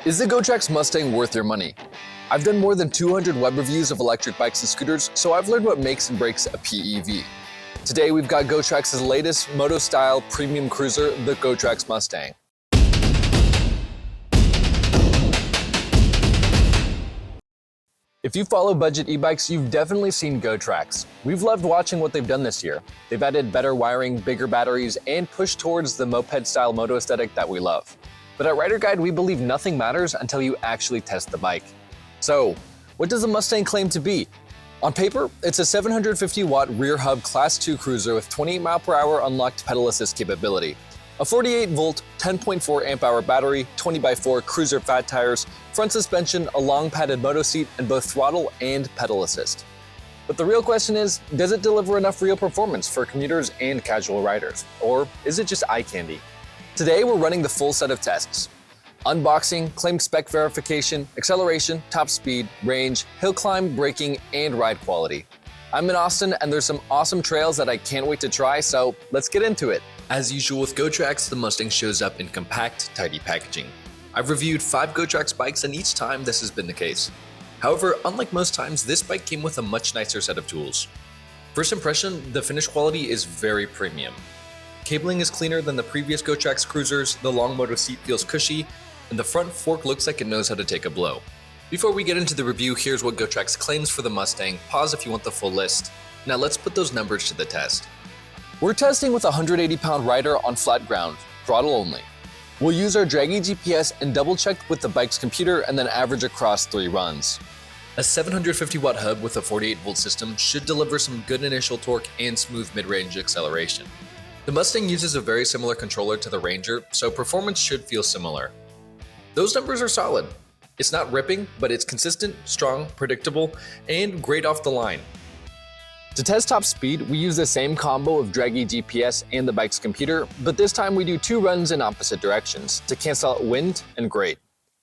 Is the GOTRAX Mustang worth your money? I've done more than 200 web reviews of electric bikes and scooters, so I've learned what makes and breaks a PEV. Today we've got GOTRAX's latest moto-style premium cruiser, the GOTRAX Mustang. If you follow budget e-bikes, you've definitely seen GOTRAX. We've loved watching what they've done this year. They've added better wiring, bigger batteries, and pushed towards the moped-style moto aesthetic that we love. But at Rider Guide, we believe nothing matters until you actually test the bike. So, what does the Mustang claim to be? On paper, it's a 750-watt rear hub Class 2 cruiser with 28 mph unlocked pedal assist capability, a 48-volt, 10.4 amp-hour battery, 20x4 cruiser fat tires, front suspension, a long padded moto seat, and both throttle and pedal assist. But the real question is, does it deliver enough real performance for commuters and casual riders? Or is it just eye candy? Today, we're running the full set of tests. Unboxing, claimed spec verification, acceleration, top speed, range, hill climb, braking, and ride quality. I'm in Austin, and there's some awesome trails that I can't wait to try, so let's get into it. As usual with GOTRAX, the Mustang shows up in compact, tidy packaging. I've reviewed 5 GOTRAX bikes, and each time this has been the case. However, unlike most times, this bike came with a much nicer set of tools. First impression, the finish quality is very premium. Cabling is cleaner than the previous GOTRAX cruisers, the long moto seat feels cushy, and the front fork looks like it knows how to take a blow. Before we get into the review, here's what GOTRAX claims for the Mustang. Pause if you want the full list. Now let's put those numbers to the test. We're testing with a 180-pound rider on flat ground, throttle only. We'll use our draggy GPS and double-check with the bike's computer and then average across 3 runs. A 750-watt hub with a 48-volt system should deliver some good initial torque and smooth mid-range acceleration. The Mustang uses a very similar controller to the Ranger, so performance should feel similar. Those numbers are solid. It's not ripping, but it's consistent, strong, predictable, and great off the line. To test top speed, we use the same combo of draggy GPS and the bike's computer, but this time we do 2 runs in opposite directions to cancel out wind and grade.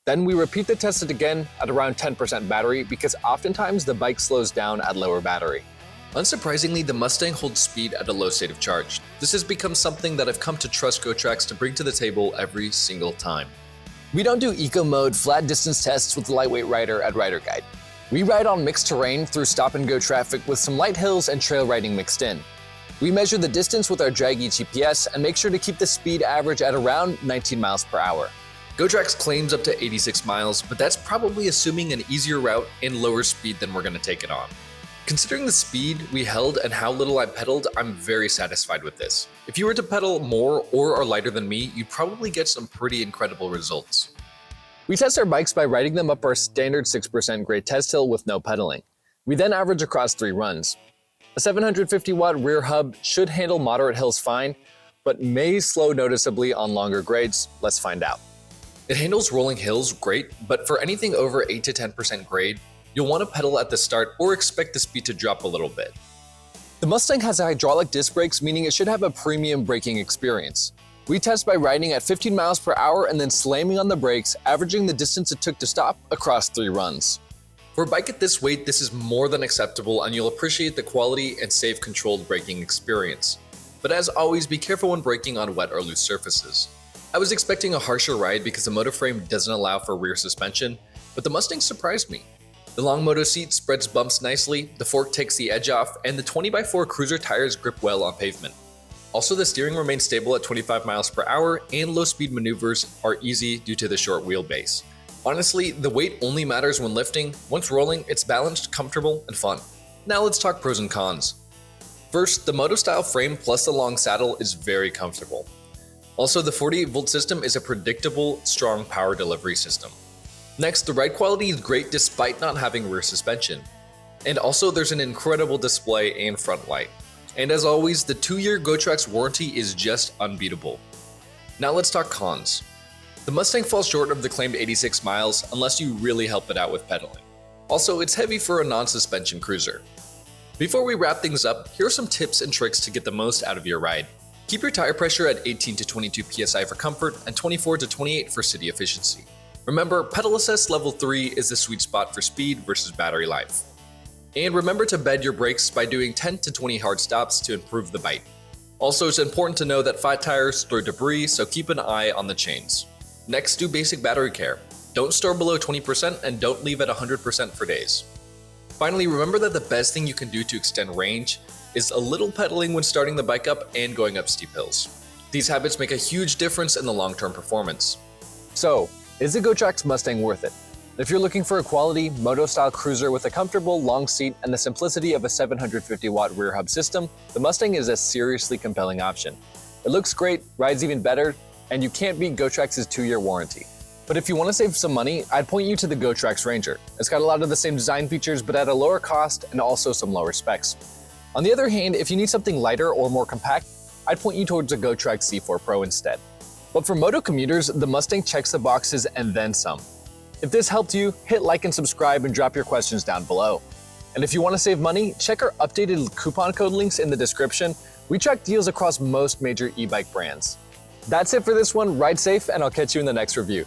Then we repeat the test again at around 10% battery because oftentimes the bike slows down at lower battery. Unsurprisingly, the Mustang holds speed at a low state of charge. This has become something that I've come to trust GOTRAX to bring to the table every single time. We don't do eco mode flat distance tests with the lightweight rider at Rider Guide. We ride on mixed terrain through stop and go traffic with some light hills and trail riding mixed in. We measure the distance with our draggy GPS and make sure to keep the speed average at around 19 miles per hour. GOTRAX claims up to 86 miles, but that's probably assuming an easier route and lower speed than we're going to take it on. Considering the speed we held and how little I pedaled, I'm very satisfied with this. If you were to pedal more or are lighter than me, you'd probably get some pretty incredible results. We test our bikes by riding them up our standard 6% grade test hill with no pedaling. We then average across 3 runs. A 750-watt rear hub should handle moderate hills fine, but may slow noticeably on longer grades. Let's find out. It handles rolling hills great, but for anything over 8 to 10% grade, you'll want to pedal at the start or expect the speed to drop a little bit. The Mustang has hydraulic disc brakes, meaning it should have a premium braking experience. We test by riding at 15 miles per hour and then slamming on the brakes, averaging the distance it took to stop across 3 runs. For a bike at this weight, this is more than acceptable and you'll appreciate the quality and safe controlled braking experience. But as always, be careful when braking on wet or loose surfaces. I was expecting a harsher ride because the motor frame doesn't allow for rear suspension, but the Mustang surprised me. The long moto seat spreads bumps nicely, the fork takes the edge off, and the 20x4 cruiser tires grip well on pavement. Also, the steering remains stable at 25 miles per hour, and low-speed maneuvers are easy due to the short wheelbase. Honestly, the weight only matters when lifting. Once rolling, it's balanced, comfortable, and fun. Now let's talk pros and cons. First, the moto-style frame plus the long saddle is very comfortable. Also, the 48-volt system is a predictable, strong power delivery system. Next, the ride quality is great despite not having rear suspension. And also, there's an incredible display and front light. And as always, the 2-year GOTRAX warranty is just unbeatable. Now let's talk cons. The Mustang falls short of the claimed 86 miles unless you really help it out with pedaling. Also, it's heavy for a non-suspension cruiser. Before we wrap things up, here are some tips and tricks to get the most out of your ride. Keep your tire pressure at 18 to 22 psi for comfort and 24 to 28 for city efficiency. Remember, pedal assist level 3 is the sweet spot for speed versus battery life. And remember to bed your brakes by doing 10 to 20 hard stops to improve the bite. Also, it's important to know that flat tires throw debris, so keep an eye on the chains. Next, do basic battery care. Don't store below 20% and don't leave at 100% for days. Finally, remember that the best thing you can do to extend range is a little pedaling when starting the bike up and going up steep hills. These habits make a huge difference in the long-term performance. So, is the GOTRAX Mustang worth it? If you're looking for a quality, moto-style cruiser with a comfortable, long seat and the simplicity of a 750-watt rear hub system, the Mustang is a seriously compelling option. It looks great, rides even better, and you can't beat GOTRAX's 2-year warranty. But if you want to save some money, I'd point you to the GOTRAX Ranger. It's got a lot of the same design features, but at a lower cost and also some lower specs. On the other hand, if you need something lighter or more compact, I'd point you towards a GOTRAX C4 Pro instead. But for moto commuters, the Mustang checks the boxes and then some. If this helped you, hit like and subscribe and drop your questions down below. And if you want to save money, check our updated coupon code links in the description. We track deals across most major e-bike brands. That's it for this one. Ride safe, and I'll catch you in the next review.